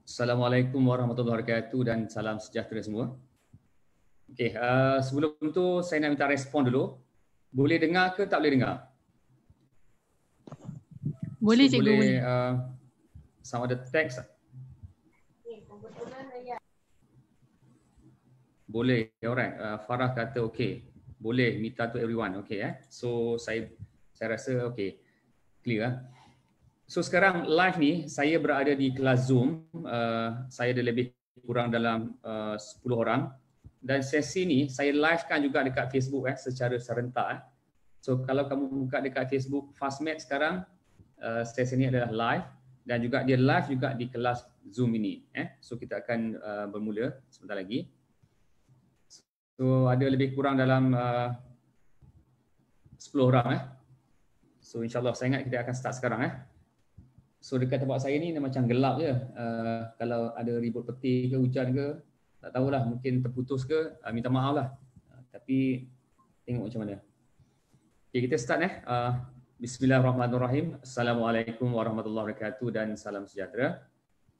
Assalamualaikum warahmatullahi wabarakatuh dan salam sejahtera semua. Okey, sebelum tu saya nak minta respon dulu. Boleh dengar ke tak boleh dengar? Boleh, So, cikgu, boleh. Sama ada teks. Boleh, alright. Farah kata okey. Boleh, Mita to everyone. Okey So saya rasa okey. Clear. So sekarang live ni saya berada di kelas Zoom. Saya ada lebih kurang dalam 10 orang dan sesi ni saya livekan juga dekat Facebook secara serentak. So kalau kamu buka dekat Facebook Fastmed sekarang, sesi ni adalah live dan juga dia live juga di kelas Zoom ini. So kita akan bermula sebentar lagi. So ada lebih kurang dalam 10 orang. So insyaAllah saya ingat kita akan start sekarang. So dekat tempat saya ni macam gelap je. Kalau ada ribut petir ke hujan ke, tak tahulah, mungkin terputus ke, minta maaf lah. Tapi tengok macam mana. Okay, kita start Bismillahirrahmanirrahim. Assalamualaikum warahmatullahi wabarakatuh dan salam sejahtera.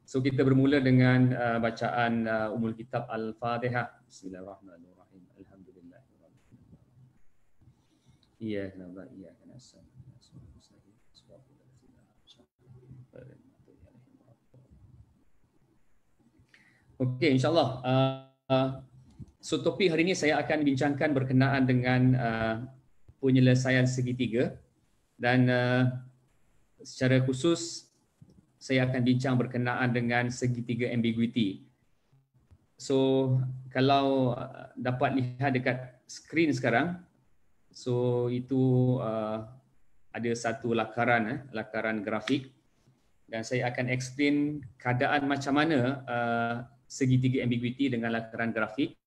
So kita bermula dengan bacaan Ummul Kitab Al-Fatihah. Bismillahirrahmanirrahim. Alhamdulillah. Iyyaka na'budu wa iyyaka nasta'in. Okey, insyaAllah. So topik hari ini saya akan bincangkan berkenaan dengan penyelesaian segitiga dan secara khusus saya akan bincang berkenaan dengan segitiga ambiguity. So kalau dapat lihat dekat skrin sekarang, so itu ada satu lakaran grafik dan saya akan explain keadaan macam mana segitiga ambiguity dengan lakaran grafik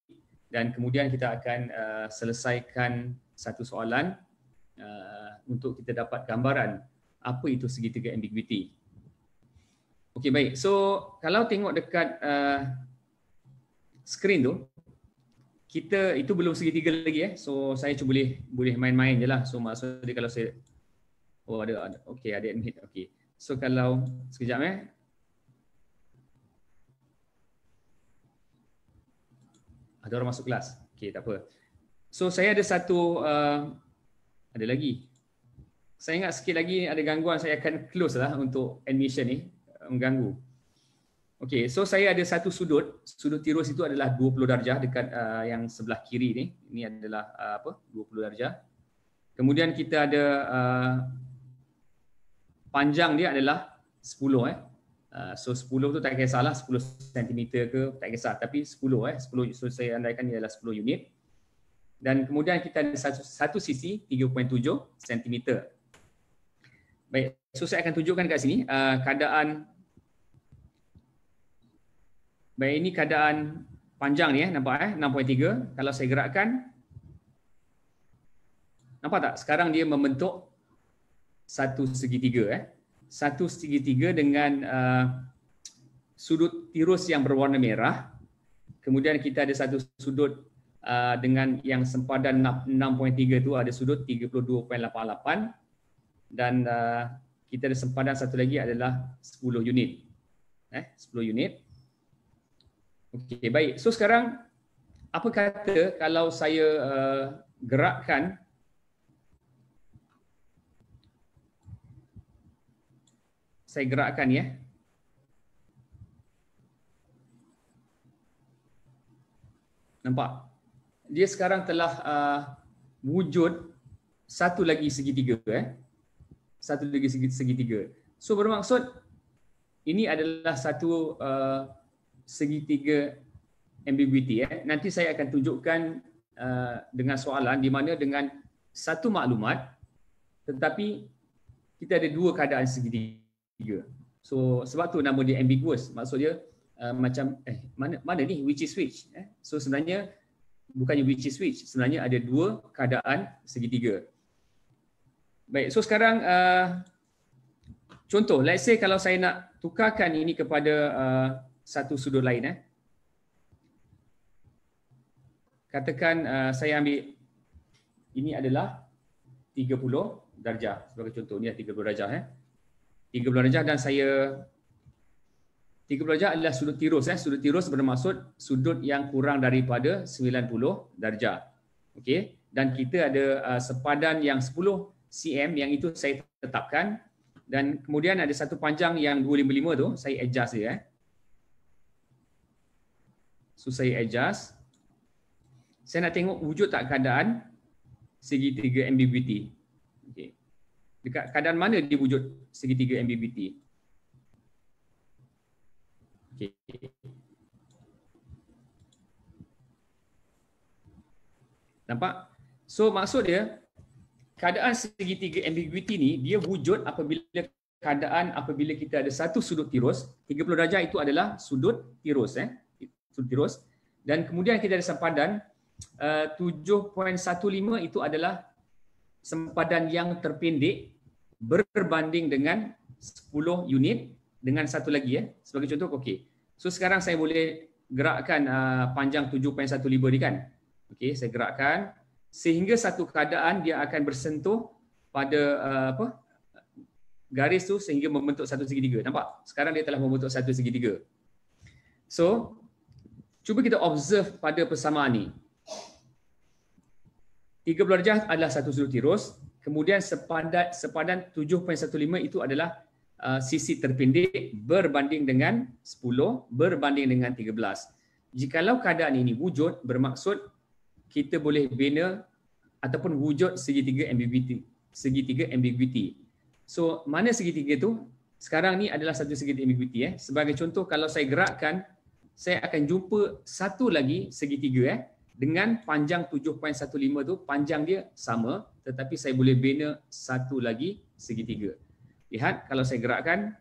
dan kemudian kita akan selesaikan satu soalan untuk kita dapat gambaran apa itu segitiga ambiguity. Okey, baik. So kalau tengok dekat skrin tu, kita itu belum segitiga lagi So saya cuba boleh main-main je lah. So maksudnya kalau saya ada okey, ada admit. Okey. So kalau sekejap ada orang masuk kelas. Okey, tak apa. So saya ada satu ada lagi. Saya ingat sikit lagi ada gangguan, saya akan close lah untuk admission ni, mengganggu. Okey, so saya ada satu sudut tirus itu adalah 20 darjah dekat yang sebelah kiri ni. Ini adalah 20 darjah. Kemudian kita ada panjang dia adalah 10 So 10 tu tak kisahlah 10 cm ke, tak kisah, tapi 10 10, so saya andaikan ia adalah 10 unit. Dan kemudian kita ada satu sisi 3.7 cm. Baik, so saya akan tunjukkan kat sini keadaan. Baik, ini keadaan panjang ni nampak 6.3. Kalau saya gerakkan, nampak tak? Sekarang dia membentuk satu segitiga satu segitiga dengan sudut tirus yang berwarna merah. Kemudian kita ada satu sudut dengan yang sempadan 6.3 tu ada sudut 32.88 dan kita ada sempadan satu lagi adalah 10 unit. 10 unit. Okey, baik. So sekarang apa kata kalau saya gerakkan nampak? Dia sekarang telah wujud satu lagi segitiga Satu lagi segitiga. So bermaksud ini adalah satu segitiga ambiguity Nanti saya akan tunjukkan dengan soalan di mana dengan satu maklumat tetapi kita ada dua keadaan segitiga. So sebab tu nama dia ambiguous. Maksud dia macam mana ni which is which So sebenarnya bukannya which is which, sebenarnya ada dua keadaan segitiga. Baik, so sekarang contoh, let's say kalau saya nak tukarkan ini kepada satu sudut lain katakan saya ambil ini adalah 30 darjah sebagai contoh. Ni 30 darjah 30 darjah dan saya 30 darjah adalah sudut tirus. Sudut tirus bermaksud sudut yang kurang daripada 90 darjah. Okey. Dan kita ada sepadan yang 10 cm yang itu saya tetapkan. Dan kemudian ada satu panjang yang 255 tu, saya adjust dia. So saya adjust. Saya nak tengok wujud tak keadaan segitiga ambiguity. Okey. Dekat keadaan mana dia wujud segitiga ambiguity? Okey. Nampak? So maksud dia keadaan segitiga ambiguity ni dia wujud apabila kita ada satu sudut tirus, 30 darjah itu adalah sudut tirus sudut tirus, dan kemudian kita ada sempadan 7.15 itu adalah sempadan yang terpendek berbanding dengan 10 unit dengan satu lagi sebagai contoh. Okey. So sekarang saya boleh gerakkan panjang 7.15 ni kan. Okey, saya gerakkan sehingga satu keadaan dia akan bersentuh pada garis tu sehingga membentuk satu segitiga. Nampak? Sekarang dia telah membentuk satu segitiga. So, cuba kita observe pada persamaan ni. 30 darjah adalah satu sudut tirus, kemudian sepadan 7.15 itu adalah sisi terpendek berbanding dengan 10 berbanding dengan 13. Jikalau keadaan ini wujud, bermaksud kita boleh bina ataupun wujud segitiga ambiguity. So, mana segitiga tu? Sekarang ni adalah satu segitiga ambiguity. Sebagai contoh, kalau saya gerakkan, saya akan jumpa satu lagi segitiga dengan panjang 7.15 tu, panjang dia sama, tetapi saya boleh bina satu lagi segitiga. Lihat, kalau saya gerakkan,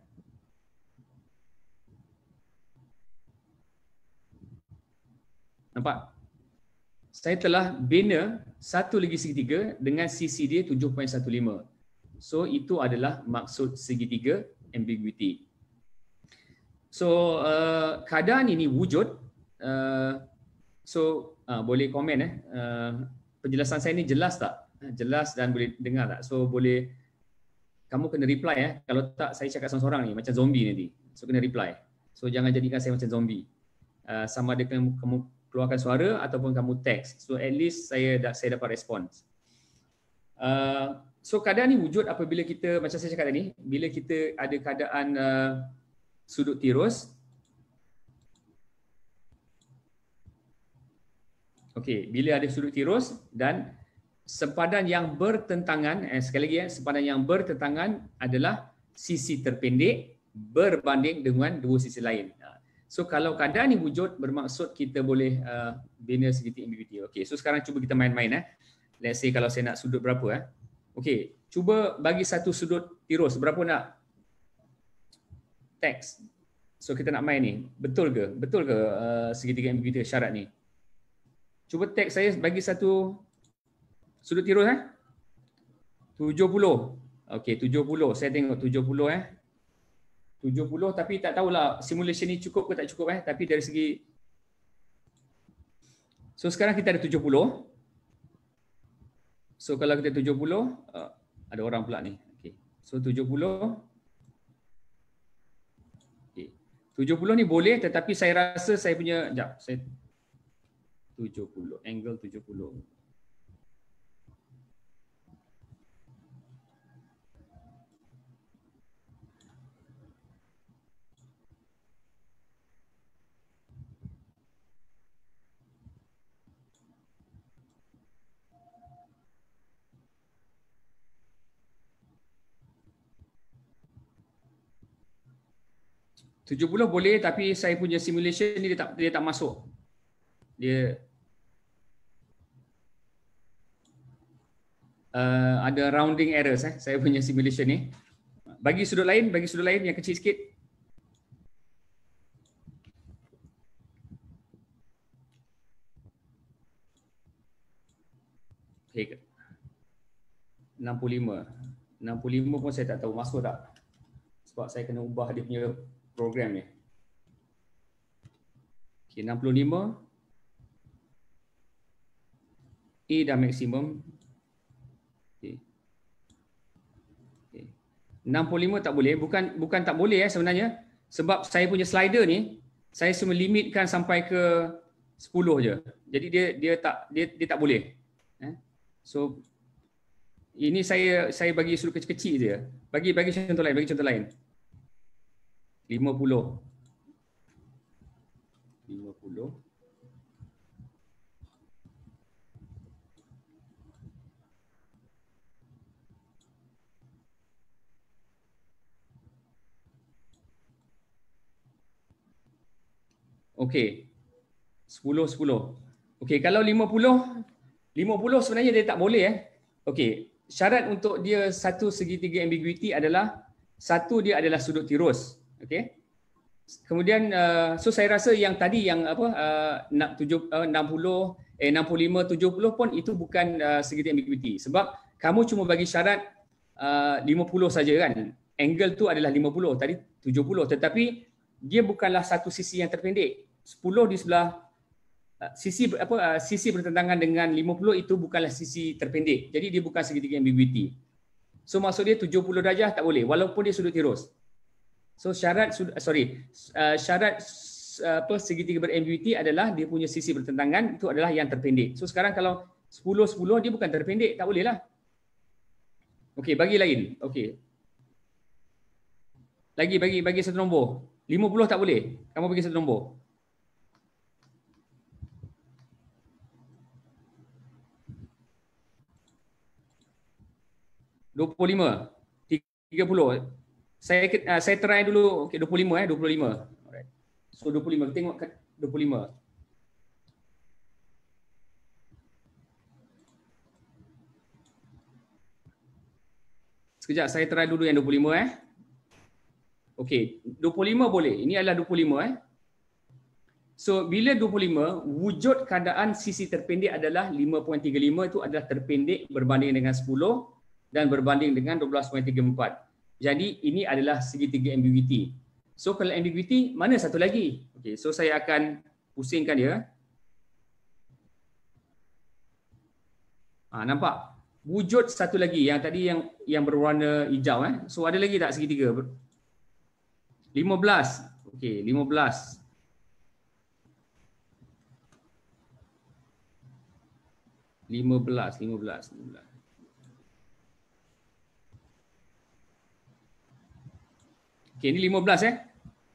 nampak? Saya telah bina satu lagi segitiga dengan sisi dia 7.15. So, itu adalah maksud segitiga ambiguity. So, keadaan ini wujud. Boleh komen penjelasan saya ni jelas tak? Jelas dan boleh dengar tak? So, boleh kamu kena reply Kalau tak, saya cakap seorang-seorang ni macam zombie nanti. So, kena reply. So, jangan jadikan saya macam zombie. Sama ada kamu keluarkan suara ataupun kamu teks. So, at least saya dapat respons. So, keadaan ni wujud apabila kita, macam saya cakap tadi, bila kita ada keadaan sudut tirus. Okey, bila ada sudut tirus dan sempadan yang bertentangan, sekali lagi sempadan yang bertentangan adalah sisi terpendek berbanding dengan dua sisi lain. So kalau keadaan ini wujud, bermaksud kita boleh bina segitiga ambiguity. Okey, so sekarang cuba kita main-main. Let's say kalau saya nak sudut berapa. Okey, cuba bagi satu sudut tirus, berapa nak teks? So kita nak main ni, betul ke? Betul ke segitiga ambiguity syarat ni? Cuba teks saya bagi satu sudut tirus 70. Okey, 70. Saya tengok 70 70, tapi tak tahulah simulation ni cukup ke tak cukup tapi dari segi, so sekarang kita ada 70. So kalau kita 70, ada orang pula ni. Okey. So 70. Okey. 70 ni boleh, tetapi saya rasa saya punya, jap, saya 70, angle 70. Tujuh puluh boleh, tapi saya punya simulation ni dia tak masuk. Dia ada rounding errors saya punya simulation ni. Bagi sudut lain yang kecil sikit. Okay. 65 pun saya tak tahu masuk tak. Sebab saya kena ubah dia punya program ni. Okay, 65. A dah maksimum. Okay. 65 tak boleh. Bukan tak boleh sebenarnya. sebab saya punya slider ni saya cuma limitkan sampai ke 10 je. Jadi dia tak boleh. So ini saya bagi sudut kecil-kecil je. Bagi contoh lain, 50. Okey. 10. Okey, kalau 50 sebenarnya dia tak boleh Okey, syarat untuk dia satu segitiga ambiguity adalah satu dia adalah sudut tirus. Okey. Kemudian so saya rasa yang tadi yang 60 65 70 pun itu bukan segitiga ambiguity sebab kamu cuma bagi syarat 50 saja kan. Angle tu adalah 50, tadi 70, tetapi dia bukanlah satu sisi yang terpendek. 10 di sebelah sisi bertentangan dengan 50 itu bukanlah sisi terpendek. Jadi dia bukan segitiga ambiguity. So maksud dia 70 darjah tak boleh walaupun dia sudut tirus. So syarat segitiga berambiguity adalah dia punya sisi bertentangan itu adalah yang terpendek. So sekarang kalau 10 dia bukan terpendek, tak boleh lah. Okey, bagi lain. Okey. Bagi satu nombor. 50 tak boleh. Kamu bagi satu nombor. 25, 30. Saya try dulu. Okey, 25 25. Alright. So 25, tengok 25. Sekejap, saya try dulu yang 25 Okey, 25 boleh. Ini adalah 25 So bila 25, wujud keadaan sisi terpendek adalah 5.35 itu adalah terpendek berbanding dengan 10 dan berbanding dengan 12.34. Jadi ini adalah segitiga ambiguity. So kalau ambiguity, mana satu lagi? Okey, so saya akan pusingkan dia. Nampak? Wujud satu lagi yang tadi yang berwarna hijau So ada lagi tak segitiga? 15. Okey, 15. Okey, ini 15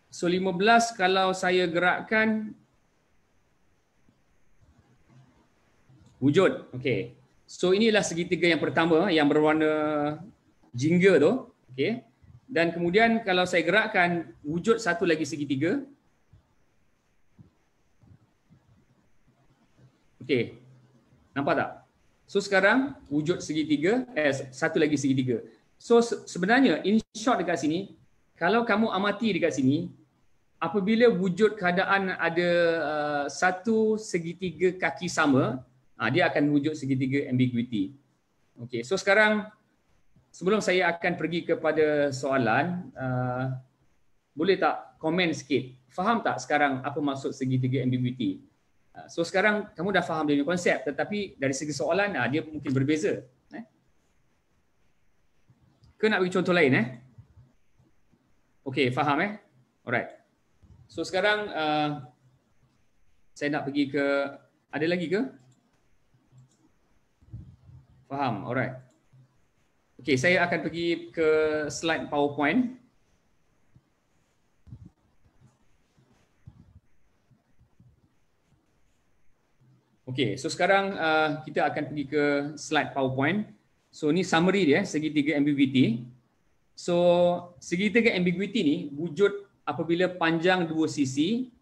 So 15 kalau saya gerakkan wujud. Okey. So inilah segitiga yang pertama yang berwarna jingga tu. Okey. Dan kemudian kalau saya gerakkan wujud satu lagi segitiga. Okey. Nampak tak? So sekarang wujud segitiga, satu lagi segitiga. So sebenarnya in short dekat sini, kalau kamu amati dekat sini, apabila wujud keadaan ada satu segitiga kaki sama, dia akan wujud segitiga ambiguity. Okey, so sekarang sebelum saya akan pergi kepada soalan, boleh tak komen sikit? Faham tak sekarang apa maksud segitiga ambiguity? So sekarang kamu dah faham dia punya konsep, tetapi dari segi soalan dia mungkin berbeza. Ke nak bagi contoh lain Okey, faham Alright. So sekarang saya nak pergi ke, ada lagi ke? Faham, alright. Okey, saya akan pergi ke slide PowerPoint. Okey, so sekarang kita akan pergi ke slide PowerPoint. So ni summary dia, segitiga ambiguity. So segitiga ambiguity ni wujud apabila panjang dua sisi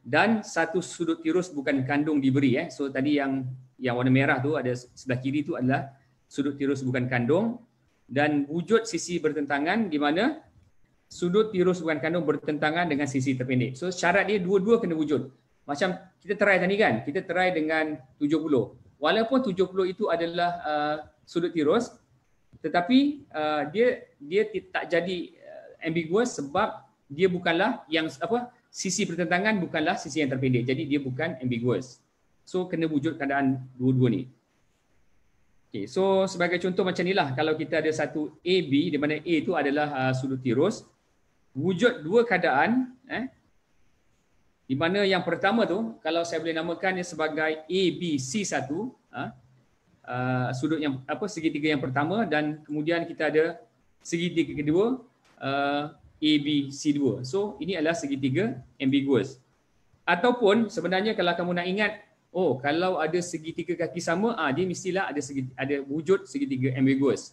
dan satu sudut tirus bukan kandung diberi So tadi yang warna merah tu ada sebelah kiri tu adalah sudut tirus bukan kandung dan wujud sisi bertentangan di mana sudut tirus bukan kandung bertentangan dengan sisi terpendek. So syarat dia dua-dua kena wujud. Macam kita try tadi kan, kita try dengan 70. Walaupun 70 itu adalah sudut tirus, tetapi dia tak jadi ambiguous sebab dia bukanlah yang sisi bertentangan bukanlah sisi yang terpendek. Jadi dia bukan ambiguous. So kena wujud keadaan dua-dua ni. Okay, so sebagai contoh macam inilah kalau kita ada satu AB di mana A itu adalah sudut tirus. wujud dua keadaan di mana yang pertama tu kalau saya boleh namakan dia sebagai ABC1, sudut yang segitiga yang pertama, dan kemudian kita ada segitiga kedua ABC2. So ini adalah segitiga ambiguous. Ataupun sebenarnya kalau kamu nak ingat, kalau ada segitiga kaki sama, dia mestilah ada wujud segitiga ambiguous.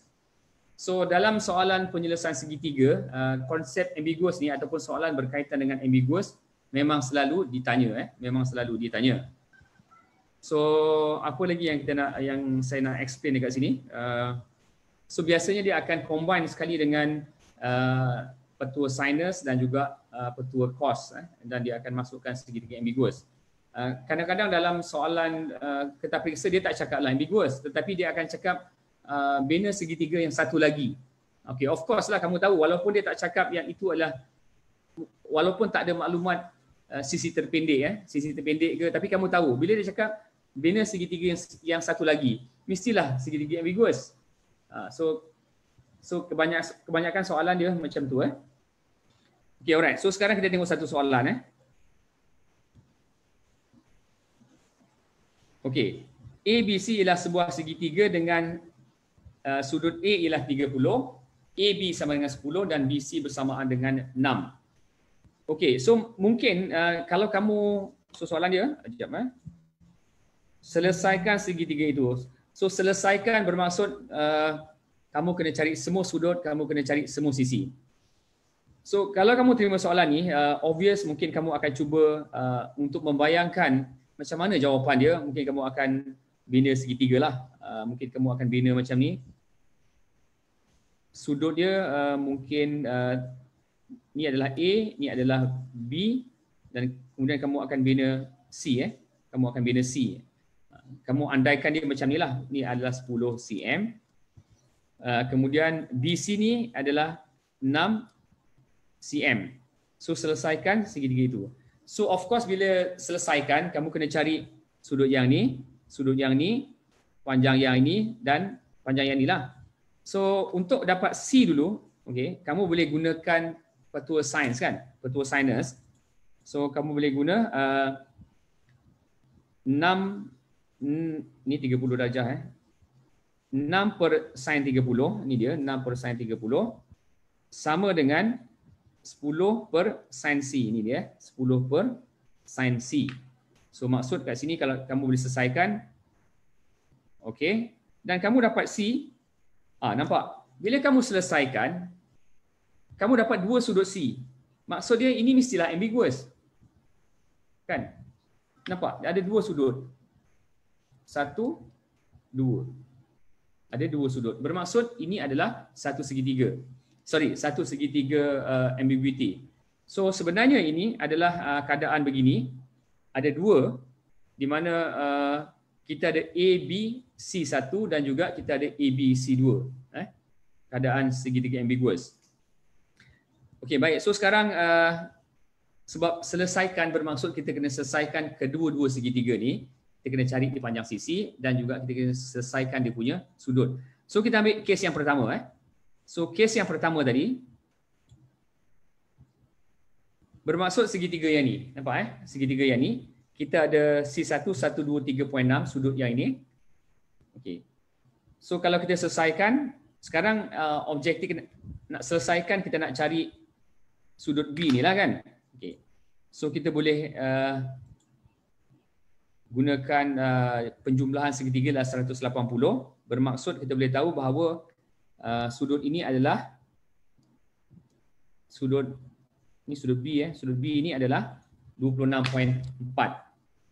So dalam soalan penyelesaian segitiga, konsep ambiguous ni ataupun soalan berkaitan dengan ambiguous memang selalu ditanya, So apa lagi yang saya nak explain dekat sini? So biasanya dia akan combine sekali dengan petua sinus dan juga petua cos, dan dia akan masukkan segitiga ambiguous. Kadang-kadang dalam soalan ketaperiksa dia tak cakap lah ambiguous, tetapi dia akan cakap bina segitiga yang satu lagi. Okay, of course lah kamu tahu, walaupun dia tak cakap yang itu adalah, walaupun tak ada maklumat sisi terpendek ke, tapi kamu tahu bila dia cakap bina segitiga yang satu lagi, mestilah segitiga ambiguous. So kebanyakan soalan dia macam tu. Okay, alright. So sekarang kita tengok satu soalan. Okay, ABC ialah sebuah segitiga dengan sudut A ialah 30, AB sama dengan 10 dan BC bersamaan dengan 6. Okay, so mungkin kalau kamu, soalan dia, selesaikan segitiga itu. So selesaikan bermaksud kamu kena cari semua sudut, kamu kena cari semua sisi. So kalau kamu terima soalan ni, obvious mungkin kamu akan cuba untuk membayangkan macam mana jawapan dia. Mungkin kamu akan bina segitiga lah. Mungkin kamu akan bina macam ni. Sudut dia mungkin ni adalah A, ni adalah B, dan kemudian kamu akan bina C. Kamu akan bina C. Kamu andaikan dia macam ni lah. Ni adalah 10 cm. Kemudian BC ni adalah 6 cm. So selesaikan segitiga itu. So of course bila selesaikan, kamu kena cari sudut yang ni, panjang yang ini dan panjang yang ni lah. So untuk dapat C dulu, okay, kamu boleh gunakan petua sains kan, petua sinus. So kamu boleh guna 6 ni 30 darjah 6 per sin 30, ni dia 6 per sin 30 sama dengan 10 per sin C, ni dia 10 per sin C. So maksud kat sini kalau kamu boleh selesaikan, okey, dan kamu dapat C, nampak? Bila kamu selesaikan, kamu dapat dua sudut C. Maksud dia ini mestilah ambiguous. Kan? Nampak? Ada dua sudut. 1, 2. Ada dua sudut. Bermaksud ini adalah satu segitiga. Satu segitiga ambiguity. So sebenarnya ini adalah keadaan begini. Ada dua di mana kita ada ABC1 dan juga kita ada ABC2. Keadaan segitiga ambiguous. Okey, baik. So sekarang sebab selesaikan bermaksud kita kena selesaikan kedua-dua segitiga ni. Kita kena cari di panjang sisi dan juga kita kena selesaikan dia punya sudut. So kita ambil kes yang pertama. So kes yang pertama tadi bermaksud segitiga yang ni. Nampak segitiga yang ni. Kita ada C1, 1, 2, 3.6 sudut yang ini. Okey. So kalau kita selesaikan, sekarang objektif nak selesaikan, kita nak cari sudut B ni lah kan. Okey. So kita boleh gunakan penjumlahan segitiga adalah 180. Bermaksud kita boleh tahu bahawa sudut ini adalah sudut B. Sudut B ini adalah 26.4.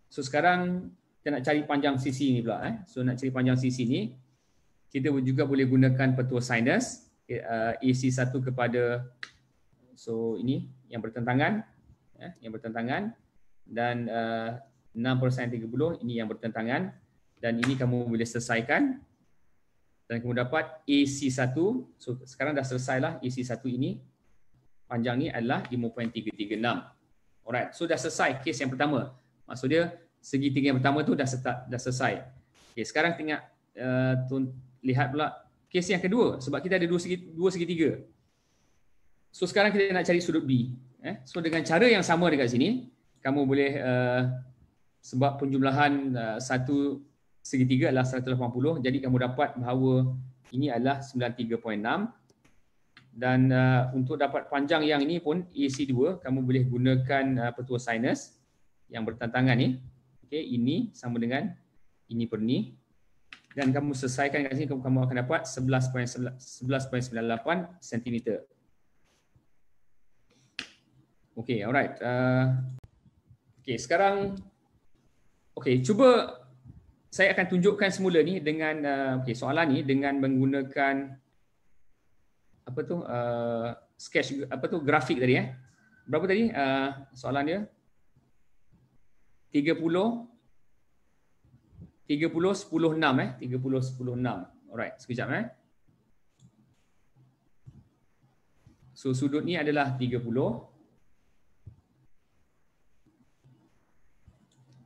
So sekarang kita nak cari panjang sisi ni pula. So nak cari panjang sisi ni, kita juga boleh gunakan petua sinus. AC1 kepada, so ini yang bertentangan. Dan 6 per sin 30 ini yang bertentangan, dan ini kamu boleh selesaikan dan kamu dapat AC1. So sekarang dah selesai lah AC1 ini, panjang ni adalah 5.336. Alright, so dah selesai kes yang pertama. Maksud dia segitiga yang pertama tu dah selesai. Okay, sekarang tengok lihat pula kes yang kedua, sebab kita ada dua segitiga. So sekarang kita nak cari sudut B. So dengan cara yang sama dekat sini, kamu boleh sebab penjumlahan satu segitiga adalah 180, jadi kamu dapat bahawa ini adalah 93.6. Dan untuk dapat panjang yang ini pun AC2, kamu boleh gunakan petua sinus yang bertentangan ni. Okey, ini sama dengan ini per ni. Dan kamu selesaikan kat sini, kamu akan dapat 11.98 cm. Okey, alright. Okey, sekarang cuba saya akan tunjukkan semula ni dengan soalan ni dengan menggunakan sketch grafik tadi Berapa tadi soalan dia? 30 10 6 30 10 6. Alright, sekejap So sudut ni adalah 30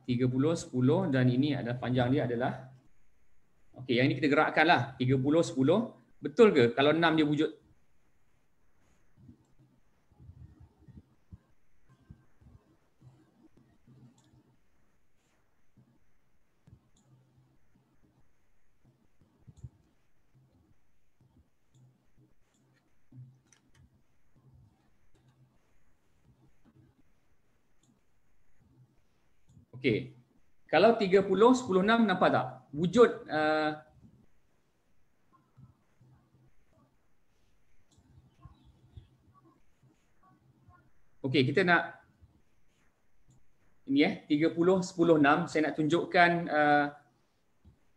10 dan ini adalah panjang dia adalah yang ini kita gerakkanlah 30 10. Betul ke kalau 6 dia wujud? Okey. Kalau 30 10 6 nampak tak? Wujud kita nak ini 30 10 6 saya nak tunjukkan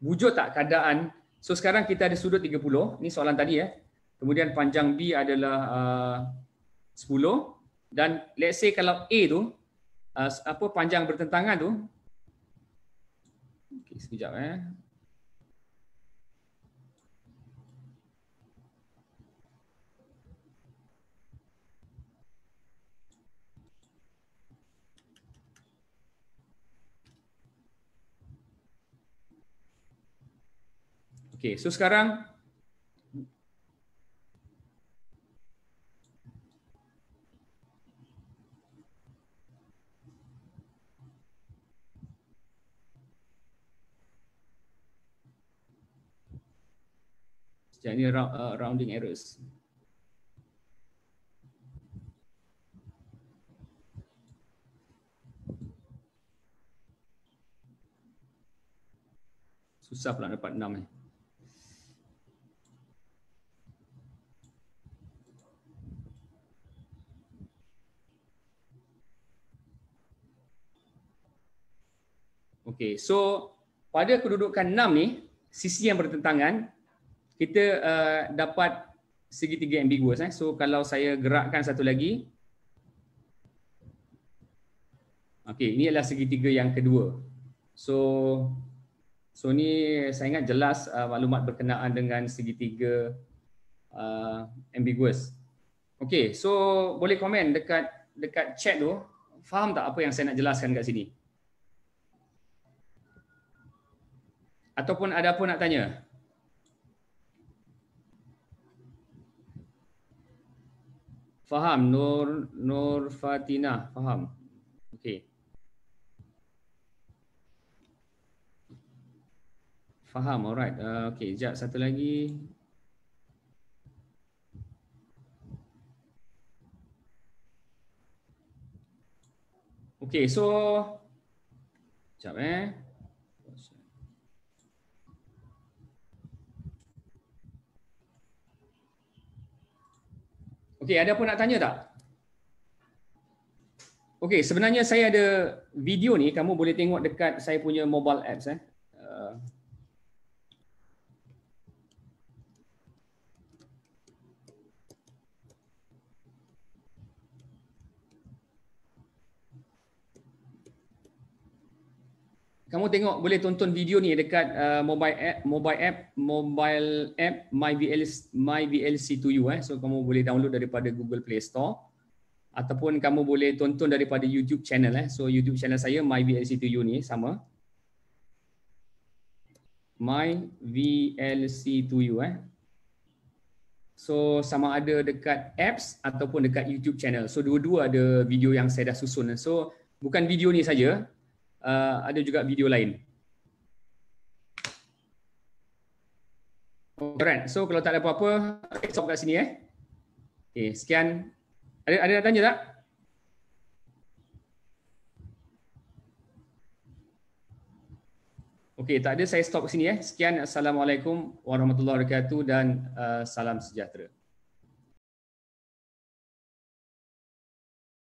wujud tak keadaan. So sekarang kita ada sudut 30. Ini soalan tadi Kemudian panjang B adalah 10 dan let's say kalau A tu panjang bertentangan tu. Sekejap so sekarang ini rounding errors. Susah pula dapat 6 so pada kedudukan 6 ni, sisi yang bertentangan, kita dapat segitiga ambiguous. So kalau saya gerakkan satu lagi, ini adalah segitiga yang kedua. So ni saya ingat jelas maklumat berkenaan dengan segitiga ambiguous. So boleh komen dekat chat tu, faham tak apa yang saya nak jelaskan kat sini? Ataupun ada apa nak tanya? Faham, Nur Fatina, faham. Faham, alright. Sekejap, satu lagi. So sekejap ada apa nak tanya tak? Sebenarnya saya ada video ni, kamu boleh tengok dekat saya punya mobile apps Kamu tengok, boleh tonton video ni dekat mobile app MyVLC2U. So kamu boleh download daripada Google Play Store ataupun kamu boleh tonton daripada YouTube channel. So YouTube channel saya MyVLC2U ni sama. MyVLC2U. So sama ada dekat apps ataupun dekat YouTube channel. So dua-dua ada video yang saya dah susun. So bukan video ni saja, ada juga video lain. Alright, so kalau tak ada apa-apa, stop kat sini . Okay, sekian. Ada nak tanya tak? Okey, tak ada, saya stop kat sini . Sekian, Assalamualaikum warahmatullahi wabarakatuh dan salam sejahtera.